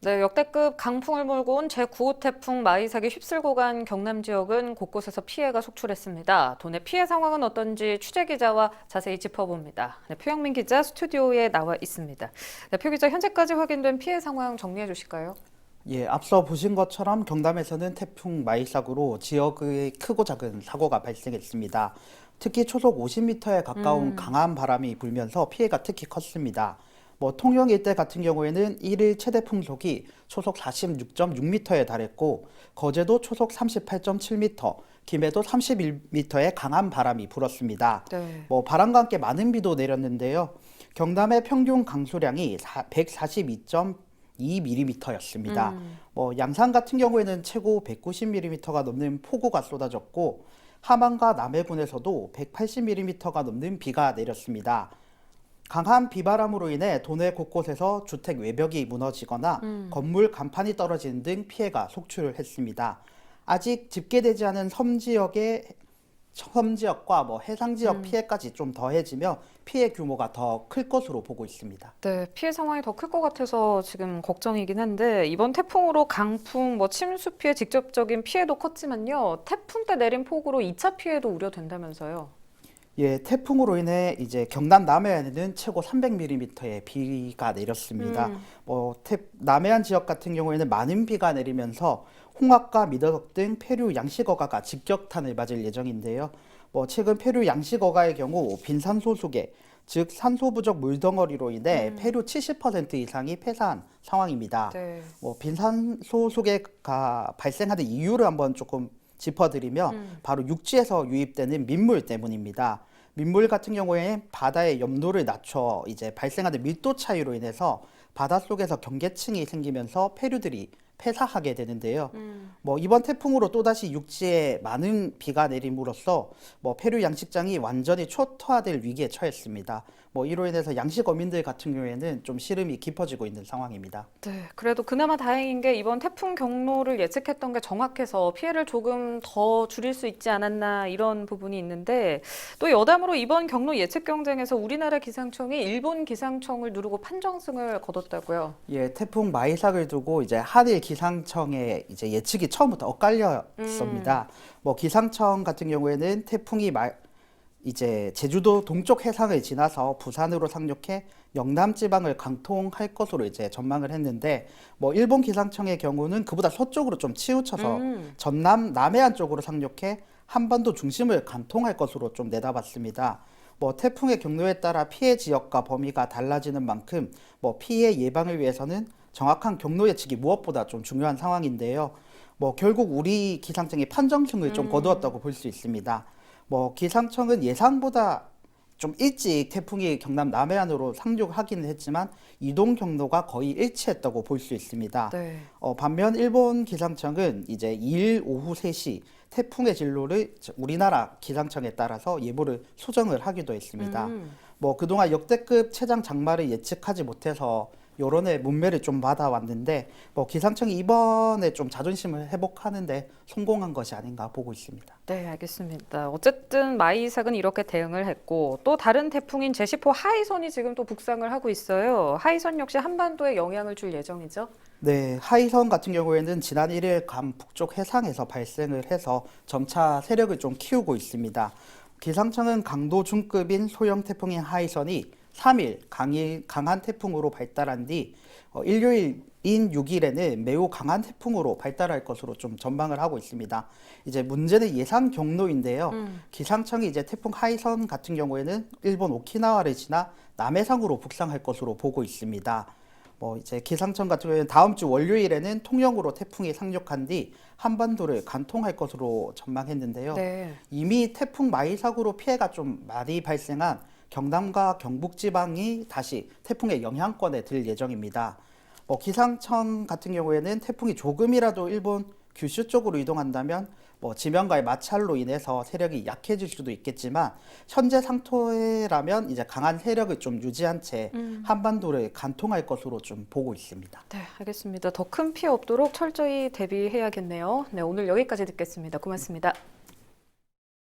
네, 역대급 강풍을 몰고 온 제9호 태풍 마이삭이 휩쓸고 간 경남 지역은 곳곳에서 피해가 속출했습니다. 도내 피해 상황은 어떤지 취재 기자와 자세히 짚어봅니다. 네, 표영민 기자 스튜디오에 나와 있습니다. 네, 표 기자, 현재까지 확인된 피해 상황 정리해 주실까요? 예, 앞서 보신 것처럼 경남에서는 태풍 마이삭으로 지역의 크고 작은 사고가 발생했습니다. 특히 초속 50m에 가까운 강한 바람이 불면서 피해가 특히 컸습니다. 통영 일대 같은 경우에는 1일 최대 풍속이 초속 46.6m에 달했고, 거제도 초속 38.7m, 김해도 31m의 강한 바람이 불었습니다. 네. 바람과 함께 많은 비도 내렸는데요. 경남의 평균 강수량이 142.2mm였습니다. 양산 같은 경우에는 최고 190mm가 넘는 폭우가 쏟아졌고, 함안과 남해군에서도 180mm가 넘는 비가 내렸습니다. 강한 비바람으로 인해 도내 곳곳에서 주택 외벽이 무너지거나 건물 간판이 떨어지는 등 피해가 속출했습니다. 아직 집계되지 않은 섬지역과 해상 지역 피해까지 좀 더해지며 피해 규모가 더 클 것으로 보고 있습니다. 네, 피해 상황이 더 클 것 같아서 지금 걱정이긴 한데 이번 태풍으로 강풍, 침수 피해 직접적인 피해도 컸지만요. 태풍 때 내린 폭우로 2차 피해도 우려된다면서요. 예, 태풍으로 인해 이제 경남 남해안에는 최고 300mm의 비가 내렸습니다. 남해안 지역 같은 경우에는 많은 비가 내리면서 홍학과 미더덕 등 페류 양식어가가 직격탄을 맞을 예정인데요. 최근 페류 양식어가의 경우 빈산소 수계, 즉 산소 부족 물덩어리로 인해 페류 70% 이상이 폐사한 상황입니다. 네. 빈산소 수계가 발생하는 이유를 한번 조금 짚어드리면 바로 육지에서 유입되는 민물 때문입니다. 민물 같은 경우에 바다의 염도를 낮춰 이제 발생하는 밀도 차이로 인해서 바닷속에서 경계층이 생기면서 폐류들이 폐사하게 되는데요. 이번 태풍으로 또다시 육지에 많은 비가 내림으로써 폐류 양식장이 완전히 초토화될 위기에 처했습니다. 이로 인해서 양식 어민들 같은 경우에는 좀 시름이 깊어지고 있는 상황입니다. 네, 그래도 그나마 다행인 게 이번 태풍 경로를 예측했던 게 정확해서 피해를 조금 더 줄일 수 있지 않았나 이런 부분이 있는데 또 여담으로 이번 경로 예측 경쟁에서 우리나라 기상청이 일본 기상청을 누르고 판정승을 거뒀다고요. 예, 태풍 마이삭을 두고 이제 한일 기상청의 이제 예측이 처음부터 엇갈렸습니다. 기상청 같은 경우에는 태풍이 이제 제주도 동쪽 해상을 지나서 부산으로 상륙해 영남 지방을 강통할 것으로 이제 전망을 했는데 일본 기상청의 경우는 그보다 서쪽으로 좀 치우쳐서 전남 남해안 쪽으로 상륙해 한반도 중심을 관통할 것으로 좀 내다봤습니다. 태풍의 경로에 따라 피해 지역과 범위가 달라지는 만큼 피해 예방을 위해서는 정확한 경로 예측이 무엇보다 좀 중요한 상황인데요. 결국 우리 기상청이 판정승을 좀 거두었다고 볼 수 있습니다. 기상청은 예상보다 좀 일찍 태풍이 경남 남해안으로 상륙하기는 했지만 이동 경로가 거의 일치했다고 볼 수 있습니다. 네. 반면 일본 기상청은 이제 2일 오후 3시 태풍의 진로를 우리나라 기상청에 따라서 예보를 수정을 하기도 했습니다. 그동안 역대급 최장 장마를 예측하지 못해서 여론의 문매를 좀 받아왔는데 기상청이 이번에 좀 자존심을 회복하는데 성공한 것이 아닌가 보고 있습니다. 네, 알겠습니다. 어쨌든 마이삭은 이렇게 대응을 했고 또 다른 태풍인 제10호 하이선이 지금 또 북상을 하고 있어요. 하이선 역시 한반도에 영향을 줄 예정이죠? 네, 하이선 같은 경우에는 지난 1일 감 북쪽 해상에서 발생을 해서 점차 세력을 좀 키우고 있습니다. 기상청은 강도 중급인 소형 태풍인 하이선이 3일 강한 태풍으로 발달한 뒤 일요일인 6일에는 매우 강한 태풍으로 발달할 것으로 좀 전망을 하고 있습니다. 이제 문제는 예상 경로인데요. 기상청이 이제 태풍 하이선 같은 경우에는 일본 오키나와를 지나 남해상으로 북상할 것으로 보고 있습니다. 이제 기상청 같은 경우에는 다음 주 월요일에는 통영으로 태풍이 상륙한 뒤 한반도를 관통할 것으로 전망했는데요. 네. 이미 태풍 마이삭으로 피해가 좀 많이 발생한 경남과 경북 지방이 다시 태풍의 영향권에 들 예정입니다. 기상청 같은 경우에는 태풍이 조금이라도 일본 규슈 쪽으로 이동한다면 지면과의 마찰로 인해서 세력이 약해질 수도 있겠지만 현재 상태라면 이제 강한 세력을 좀 유지한 채 한반도를 관통할 것으로 좀 보고 있습니다. 네, 알겠습니다. 더 큰 피해 없도록 철저히 대비해야겠네요. 네, 오늘 여기까지 듣겠습니다. 고맙습니다.